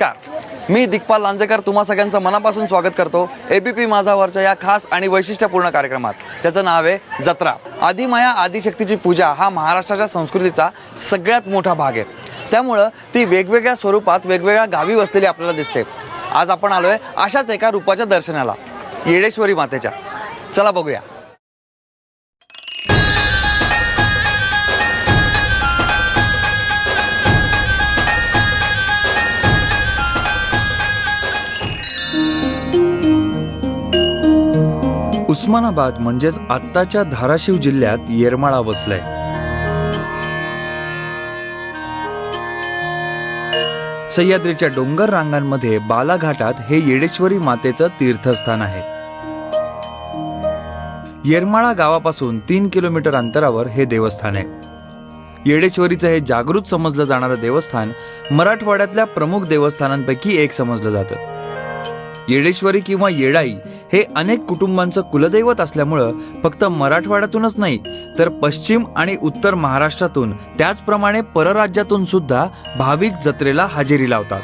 नमस्कार, मी दिग्पाल लांजेकर तुम्हा सगळ्यांचं मनापासून स्वागत करतो एबीपी माझावरच्या या खास आणि वैशिष्ट्यपूर्ण कार्यक्रमात. त्याचं नाव आहे जत्रा. आदिमाया आदिशक्तीची पूजा हा महाराष्ट्राच्या संस्कृतीचा सगळ्यात मोठा भाग आहे. त्यामुळं ती वेगवेगळ्या स्वरूपात वेगवेगळ्या गावी वसलेली आपल्याला दिसते. आज आपण आलोय अशाच एका रूपाच्या दर्शनाला, येडेश्वरी मातेच्या. चला बघूया. उस्मानाबाद म्हणजेच आत्ताच्या धाराशिव जिल्ह्यात येरमाळा वसलाय. सह्याद्रीच्या डोंगर रांगांमध्ये बालाघाटात हे येडेश्वरी मातेचं तीर्थस्थान आहे. येरमाळा गावापासून 3 किलोमीटर अंतरावर हे देवस्थान आहे. येडेश्वरीचं हे जागृत समजलं जाणारं देवस्थान मराठवाड्यातल्या प्रमुख देवस्थानांपैकी एक समजलं जातं. येडेश्वरी किंवा येडाई हे अनेक कुटुंबांचं कुलदैवत असल्यामुळं फक्त मराठवाड्यातूनच नाही तर पश्चिम आणि उत्तर महाराष्ट्रातून त्याचप्रमाणे परराज्यातून सुद्धा भाविक जत्रेला हजेरी लावतात.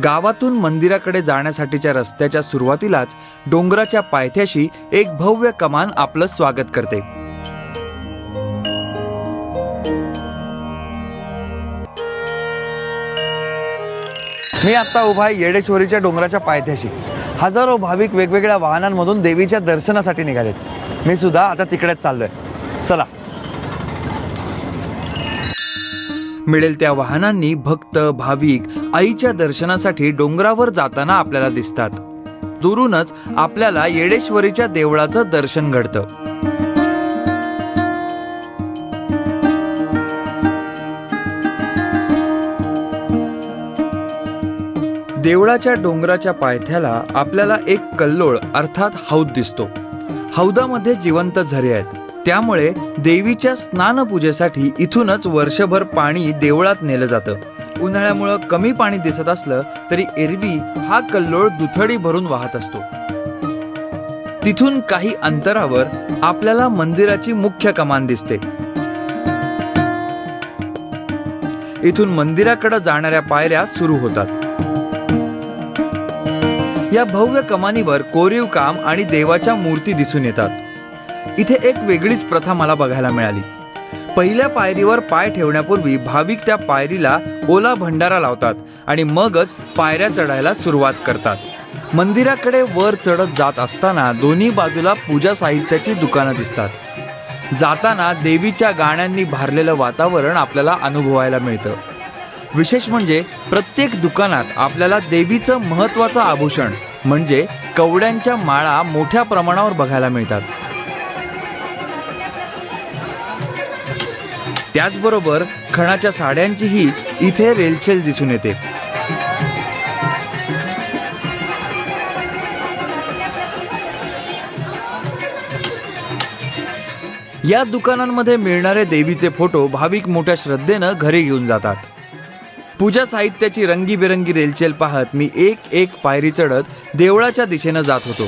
गावातून मंदिराकडे जाण्यासाठीच्या रस्त्याच्या सुरुवातीलाच डोंगराच्या पायथ्याशी एक भव्य कमान आपलं स्वागत करते. मी आता उभा आहे येडेश्वरीच्या डोंगराच्या पायथ्याशी. हजारो भाविक वेगवेगळ्या वाहनांमधून देवीच्या दर्शनासाठी निघालेत. मी सुद्धा आता तिकडेच चाललोय. चला. मिळेल त्या वाहनांनी भक्त भाविक आईच्या दर्शनासाठी डोंगरावर जाताना आपल्याला दिसतात. दुरूनच आपल्याला येडेश्वरीच्या देवळाचं दर्शन घडतं. देवळाच्या डोंगराच्या पायथ्याला आपल्याला एक कल्लोळ अर्थात हौद दिसतो. हौदामध्ये जिवंत झरे आहेत. त्यामुळे देवीच्या स्नानपूजेसाठी इथूनच वर्षभर पाणी देवळात नेलं जातं. उन्हाळ्यामुळं कमी पाणी दिसत असलं तरी एरवी हा कल्लोळ दुथडी भरून वाहत असतो. तिथून काही अंतरावर आपल्याला मंदिराची मुख्य कमान दिसते. इथून मंदिराकडे जाणाऱ्या पायऱ्या सुरू होतात. या भव्य कमानीवर कोरीव काम आणि देवाच्या मूर्ती दिसून येतात. इथे एक वेगळीच प्रथा मला बघायला मिळाली. पहिल्या पायरीवर पाय ठेवण्यापूर्वी भाविक त्या पायरीला ओला भंडारा लावतात आणि मगच पायऱ्या चढायला सुरुवात करतात. मंदिराकडे वर चढत जात असताना दोन्ही बाजूला पूजा साहित्याची दुकानं दिसतात. जाताना देवीच्या गाण्यांनी भारलेलं वातावरण आपल्याला अनुभवायला मिळतं. विशेष म्हणजे प्रत्येक दुकानात आपल्याला देवीचं महत्त्वाचं आभूषण म्हणजे कवड्यांच्या माळा मोठ्या प्रमाणावर बघायला मिळतात. त्याचबरोबर खणाच्या साड्यांचीही इथे रेलचेल दिसून येते. या दुकानांमध्ये मिळणारे देवीचे फोटो भाविक मोठ्या श्रद्धेनं घरी घेऊन जातात. पूजा साहित्याची रंगीबेरंगी रेलचेल पाहत मी एक एक पायरी चढत देवळाच्या दिशेनं जात होतो.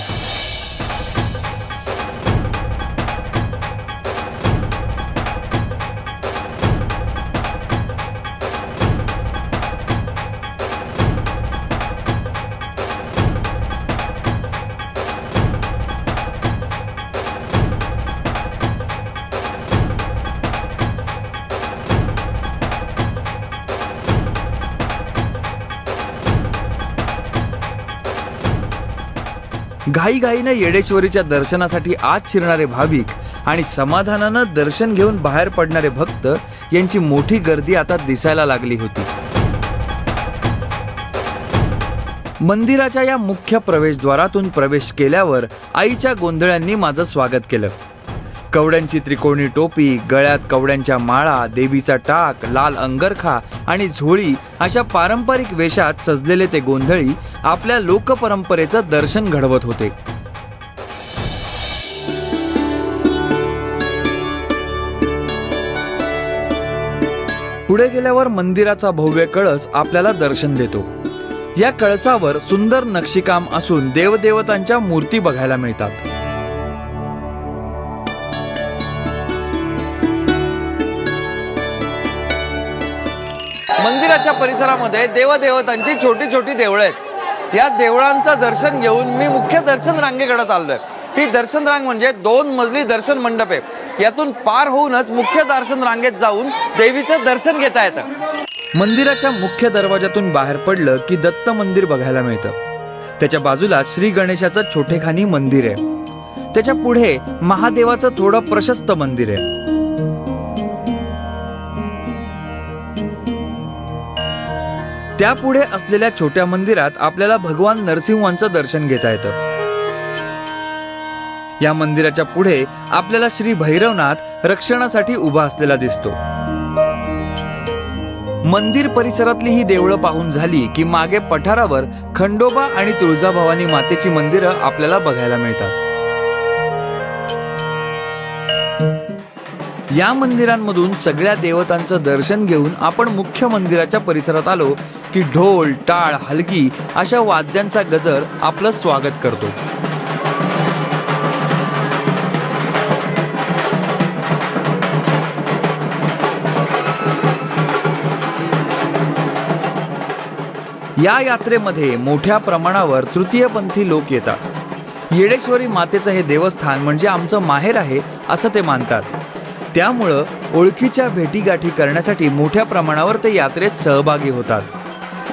घाईघाईने येडेश्वरीच्या दर्शनासाठी आत शिरणारे भाविक आणि समाधानानं दर्शन घेऊन बाहेर पडणारे भक्त यांची मोठी गर्दी आता दिसायला लागली होती. मंदिराच्या या मुख्य प्रवेशद्वारातून प्रवेश केल्यावर आईच्या गोंधळ्यांनी माझं स्वागत केलं. कवड्यांची त्रिकोणी टोपी, गळ्यात कवड्यांच्या माळा, देवीचा टाक, लाल अंगरखा आणि झोळी अशा पारंपरिक वेशात सजलेले ते गोंधळी आपल्या लोकपरंपरेचं दर्शन घडवत होते. पुढे गेल्यावर मंदिराचा भव्य कळस आपल्याला दर्शन देतो. या कळसावर सुंदर नक्षीकाम असून देवदेवतांच्या मूर्ती बघायला मिळतात. मंदिराच्या परिसरामध्ये देवदेवतांची छोटी छोटी देवळं आहेत। या देवळांचं दर्शन घेऊन मी मुख्य दर्शन रांगेकडे चाललोय। ही दर्शन रांग म्हणजे 2 मजली दर्शन मंडप आहे। यातून पार होऊनच मुख्य दर्शन रांगेत जाऊन देवीचं दर्शन घेता येतं। मंदिराच्या मुख्य दरवाजातून बाहेर पडलं की दत्त मंदिर बघायला मिळतं। त्याच्या बाजूला श्री गणेशाचं छोटेखानी मंदिर आहे। त्याच्या पुढे महादेवाचं थोडं प्रशस्त मंदिर आहे। त्यापुढे असलेल्या छोट्या मंदिरात आपल्याला भगवान नरसिंहांचं दर्शन घेता येतं। या मंदिराच्या पुढे आपल्याला श्री भैरवनाथ रक्षणासाठी उभा असलेला दिसतो। मंदिर परिसरातली ही देवळं पाहून झाली की मागे पठारावर खंडोबा आणि तुळजाभवानी मातेची मंदिरं आपल्याला बघायला मिळतात। या मंदिरांमधून सगळ्या देवतांचं दर्शन घेऊन आपण मुख्य मंदिराच्या परिसरात आलो की ढोल, टाळ, हलगी अशा वाद्यांचा गजर आपलं स्वागत करतो। या यात्रेमध्ये मोठ्या प्रमाणावर तृतीयपंथी लोक येतात। येडेश्वरी मातेचं हे देवस्थान म्हणजे आमचं माहेर आहे असं ते मानतात। त्यामुळं ओळखीच्या भेटीगाठी करण्यासाठी मोठ्या प्रमाणावर ते यात्रेत सहभागी होतात।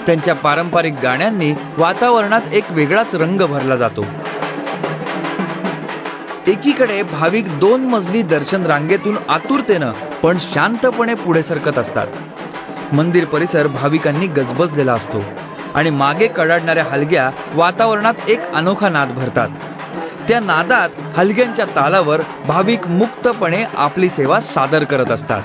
त्यांच्या पारंपरिक गाण्यांनी वातावरणात एक वेगळाच रंग भरला जातो। एकीकडे भाविक 2 मजली दर्शन रांगेतून आतुरतेनं पण शांतपणे पुढे सरकत असतात। मंदिर परिसर भाविकांनी गजबजलेला असतो आणि मागे कडाडणाऱ्या हलग्या वातावरणात एक अनोखा नाद भरतात। त्या नादात हलग्यांच्या तालावर भाविक मुक्तपणे आपली सेवा सादर करत असतात।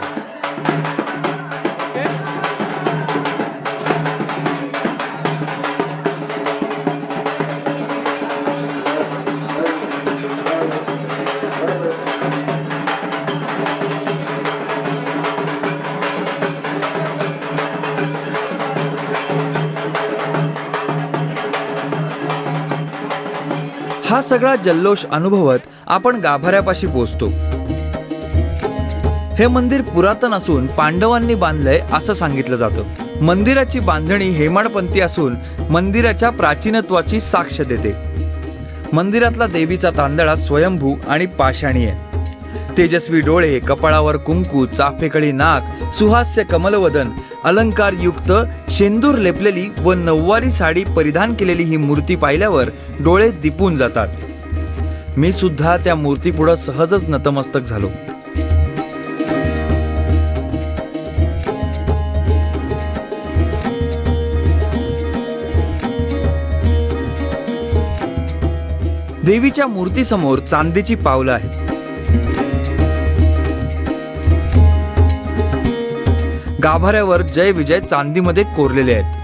हा सगळा जल्लोष अनुभवत आपण गाभाऱ्यापाशी पोहोचतो। हे मंदिर पुरातन असून पांडवांनी बांधलंय असं सांगितलं जातं। मंदिराची बांधणी हेमाडपंथी असून मंदिराच्या प्राचीनत्वाची साक्ष देते। मंदिरातला देवीचा तांदळा स्वयंभू आणि पाषाणी आहे। तेजस्वी डोळे, कपाळावर कुंकू, चाफेकळी नाक, सुहास्य कमलवदन, अलंकारयुक्त शेंदूर लेपलेली व नऊवारी साडी परिधान केलेली ही मूर्ती पाहिल्यावर डोळे दिपून जातात। मी सुद्धा त्या मूर्तीपुढं सहजच नतमस्तक झालो। देवीच्या मूर्तीसमोर चांदीची पावलं आहेत। गाभाऱ्यावर जय विजय चांदीमध्ये कोरलेले आहेत।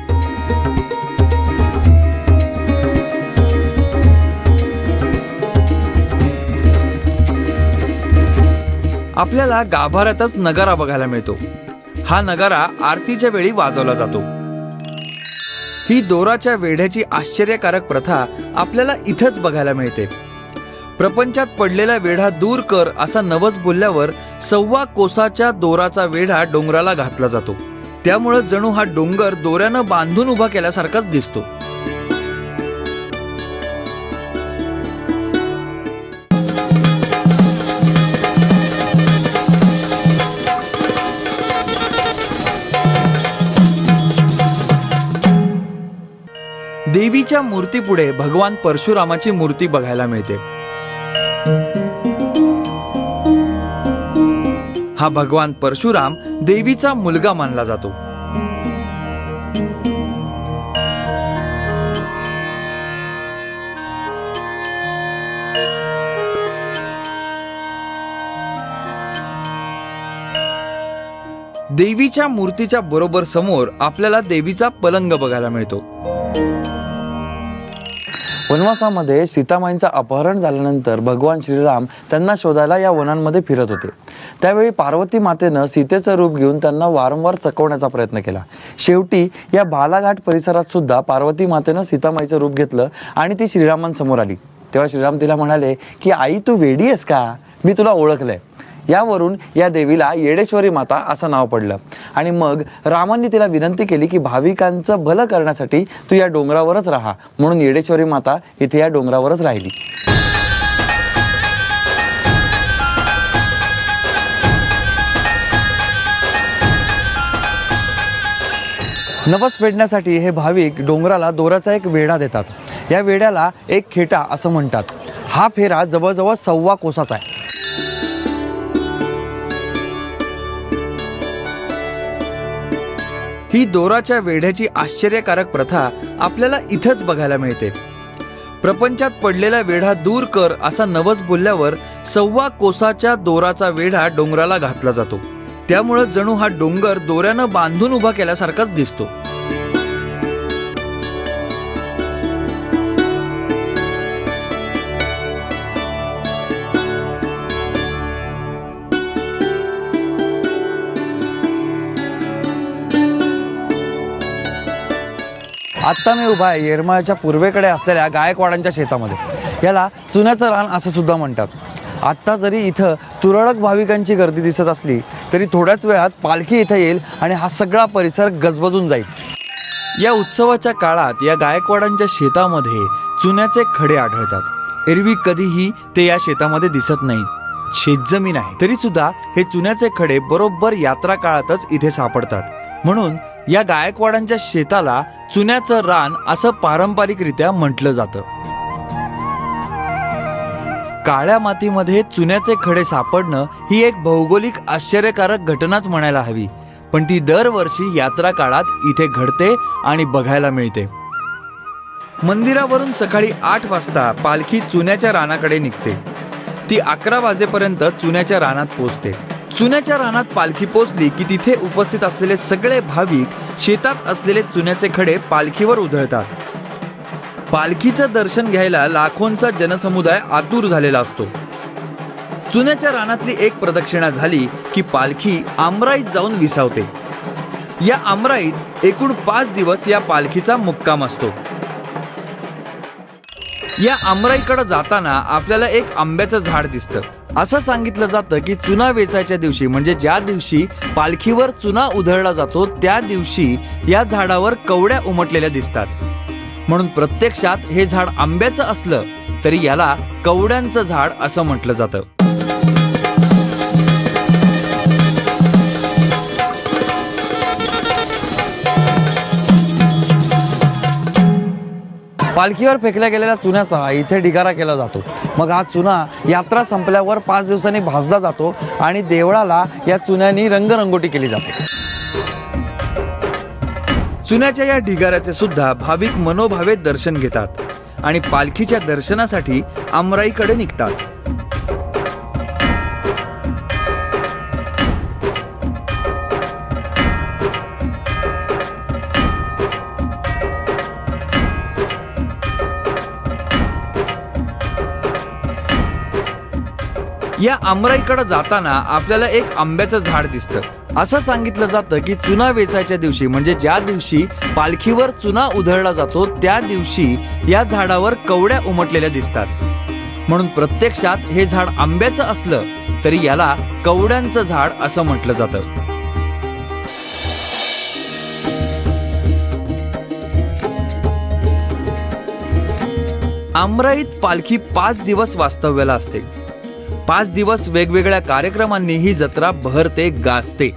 आपल्याला गाभाऱ्यातच नगारा बघायला मिळतो। हा नगारा आरतीच्या वेळी वाजवला जातो। ही दोराच्या वेढ्याची आश्चर्यकारक प्रथा आपल्याला इथंच बघायला मिळते। प्रपंचात पडलेला वेढा दूर कर असा नवस बोलल्यावर 1.25 कोसाच्या दोराचा वेढा डोंगराला घातला जातो। त्यामुळे जणू हा डोंगर दोऱ्यानं बांधून उभा केल्यासारखाच दिसतो। देवीच्या मूर्तीपुढे भगवान परशुरामाची मूर्ती बघायला मिळते। हा भगवान परशुराम देवीचा मुलगा मानला जातो। देवीच्या मूर्तीच्या बरोबर समोर आपल्याला देवीचा पलंग बघायला मिळतो। वनवासामध्ये सीतामाईंचं अपहरण झाल्यानंतर भगवान श्रीराम त्यांना शोधायला या वनांमध्ये फिरत होते। त्यावेळी पार्वती मातेनं सीतेचं रूप घेऊन त्यांना वारंवार चकवण्याचा प्रयत्न केला। शेवटी या बालाघाट परिसरात सुद्धा पार्वती मातेनं सीतामाईचं रूप घेतलं आणि ती श्रीरामांसमोर आली। तेव्हा श्रीराम तिला म्हणाले की आई तू वेडी आहेस का, मी तुला ओळखलंय। यावरून या देवीला येडेश्वरी माता असं नाव पडलं आणि मग रामांनी तिला विनंती केली की भाविकांचं भलं करण्यासाठी तू या डोंगरावरच राहा, म्हणून येडेश्वरी माता इथे या डोंगरावरच राहिली. नवस फेडण्यासाठी हे भाविक डोंगराला दोऱ्याचा एक वेढा देतात. या वेढ्याला एक खेटा असं म्हणतात. हा फेरा जवळजवळ 1.25 कोसाचा आहे. ही दोराच्या वेढ्याची आश्चर्यकारक प्रथा आपल्याला इथंच बघायला मिळते. प्रपंचात पडलेला वेढा दूर कर असा नवस बोलल्यावर 1.25 कोसाच्या दोराचा वेढा डोंगराला घातला जातो. त्यामुळे जणू हा डोंगर दोऱ्यानं बांधून उभा केल्यासारखाच दिसतो. आत्ता मी उभा आहे येरमाळ्याच्या पूर्वेकडे असलेल्या गायकवाडांच्या शेतामध्ये. याला चुन्याचं रान असं सुद्धा म्हणतात. आत्ता जरी इथं तुरळक भाविकांची गर्दी दिसत असली तरी थोड्याच वेळात पालखी इथं येईल आणि हा सगळा परिसर गजबजून जाईल. या उत्सवाच्या काळात या गायकवाडांच्या शेतामध्ये चुन्याचे खडे आढळतात. एरवी कधीही ते या शेतामध्ये दिसत नाही. शेतजमीन आहे तरी सुद्धा हे चुन्याचे खडे बरोबर यात्रा काळातच इथे सापडतात. म्हणून या गायकवाडांच्या शेताला चुन्याचं रान असं पारंपरिकरित्या म्हटलं जातं. काळ्या मातीमध्ये चुन्याचे खडे सापडणं ही एक भौगोलिक आश्चर्यकारक घटनाच म्हणायला हवी, पण ती दरवर्षी यात्रा काळात इथे घडते आणि बघायला मिळते. मंदिरावरून सकाळी 8 वाजता पालखी चुन्याच्या रानाकडे निघते. ती 11 वाजेपर्यंत चुन्याच्या रानात पोहोचते. चुन्याच्या रानात पालखी पोचली की तिथे उपस्थित असलेले सगळे भाविक शेतात असलेले चुन्याचे खडे पालखीवर उधळतात. पालखीचं दर्शन घ्यायला लाखोंचा जनसमुदाय आतुर झालेला असतो. चुन्याच्या रानातली एक प्रदक्षिणा झाली की पालखी आमराईत जाऊन विसावते. या आमराईत एकूण 5 दिवस या पालखीचा मुक्काम असतो. या आमराईकडे जाताना आपल्याला एक आंब्याचं झाड दिसतं. असं सांगितलं जातं की चुना वेचायच्या दिवशी म्हणजे ज्या दिवशी पालखीवर चुना उधळला जातो त्या दिवशी या झाडावर कवड्या उमटलेल्या दिसतात. म्हणून प्रत्यक्षात हे झाड आंब्याचं असलं तरी याला कवड्यांचं झाड असं म्हटलं जातं. पालखीवर फेकल्या गेलेल्या चुन्याचा इथे ढिगारा केला जातो. मग हा चुना यात्रा संपल्यावर 5 दिवसांनी भाजला जातो आणि देवळाला या चुन्यानी रंगरंगोटी केली जाते. चुन्याच्या या ढिगाऱ्याचे सुद्धा भाविक मनोभावे दर्शन घेतात आणि पालखीच्या दर्शनासाठी आमराईकडे निघतात. या आमराईकडे जाताना आपल्याला एक आंब्याचं झाड दिसतं. असं सांगितलं जातं की चुना वेचायच्या दिवशी म्हणजे ज्या दिवशी पालखीवर चुना उधळला जातो त्या दिवशी या झाडावर कवड्या उमटलेल्या दिसतात. म्हणून प्रत्यक्षात हे झाड आंब्याचं असलं तरी याला कवड्यांचं झाड असं म्हटलं जातं. आमराईत पालखी 5 दिवस वास्तव्याला असते. 5 दिवस वेगवेगळ्या कार्यक्रमांनी ही जत्रा बहरते, गाजते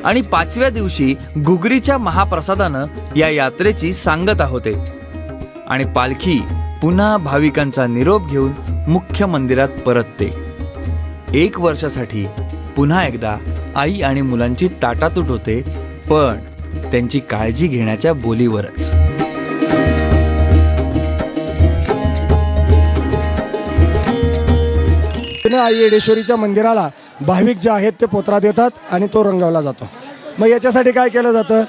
आणि 5व्या दिवशी घुगरीच्या महाप्रसादानं या यात्रेची सांगता होते आणि पालखी पुन्हा भाविकांचा निरोप घेऊन मुख्य मंदिरात परतते. 1 वर्षासाठी पुन्हा एकदा आई आणि मुलांची ताटातूट होते, पण त्यांची काळजी घेण्याच्या बोलीवरच. आई येडेश्वरीच्या मंदिराला भाविक जे आहेत ते पोतरा देतात आणि तो रंगवला जातो. मग याच्यासाठी काय केलं जातं,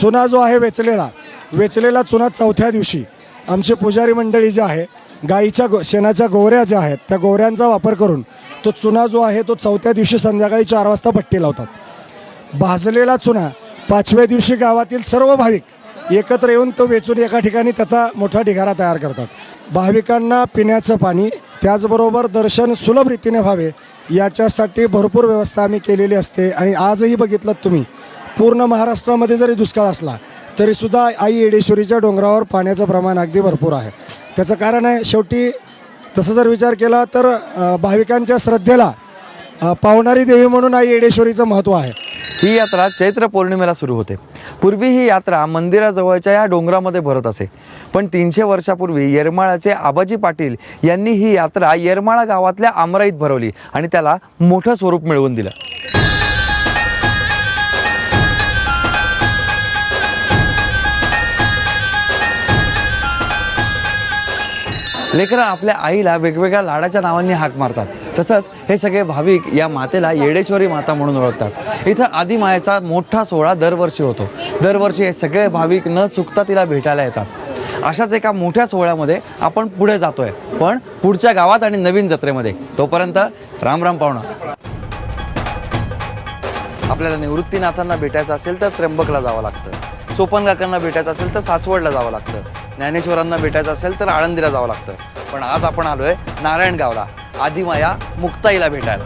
चुना जो आहे वेचलेला चुना 4थ्या दिवशी आमचे पुजारी मंडळी जे आहे गाईच्या शेणाच्या गोवऱ्या ज्या आहेत त्या गोवऱ्यांचा वापर करून तो चुना जो आहे तो 4थ्या दिवशी संध्याकाळी 4 वाजता भट्टी लावतात. भाजलेला चुना 5व्या दिवशी गावातील सर्व भाविक एकत्र येऊन तो वेचून एका ठिकाणी त्याचा मोठा ढिगारा तयार करतात. भाविकांना पिण्याचं पाणी त्याचबरोबर दर्शन सुलभ रीतीने व्हावे याच्यासाठी भरपूर व्यवस्था आम्ही केलेली असते. आणि आजही बघितलं तुम्ही पूर्ण महाराष्ट्रामध्ये जरी दुष्काळ असला तरीसुद्धा आई येडेश्वरीच्या डोंगरावर पाण्याचं प्रमाण अगदी भरपूर आहे. त्याचं कारण आहे, शेवटी तसं जर विचार केला तर भाविकांच्या श्रद्धेला पावणारी देवी म्हणून आई येडेश्वरीचं महत्त्व आहे. ही यात्रा चैत्र पौर्णिमेला सुरू होते. पूर्वी ही यात्रा मंदिराजवळच्या या डोंगरामध्ये भरत असे, पण 300 वर्षापूर्वी येरमाळ्याचे आबाजी पाटील यांनी ही यात्रा येरमाळा गावातल्या आमराईत भरवली आणि त्याला मोठं स्वरूप मिळवून दिलं. लेकरं आपल्या आईला वेगवेगळ्या लाडाच्या नावांनी हाक मारतात. तसंच हे सगळे भाविक या मातेला येडेश्वरी माता म्हणून ओळखतात. इथं आदिमायेचा मोठा सोहळा दरवर्षी होतो. दरवर्षी हे सगळे भाविक न चुकता तिला भेटायला येतात. अशाच एका मोठ्या सोहळ्यामध्ये आपण पुढे जातोय, पण पुढच्या गावात आणि नवीन जत्रेमध्ये. तोपर्यंत राम राम पाहुणा. आपल्याला निवृत्तीनाथांना भेटायचं असेल तर त्र्यंबकला जावं लागतं. सोपन काकांना भेटायचं असेल तर सासवडला जावं लागतं. ज्ञानेश्वरांना भेटायचं असेल तर आळंदीला जावं लागतं. पण आज आपण आलोय नारायणगावला आदिमाया मुक्ताईला भेटायला.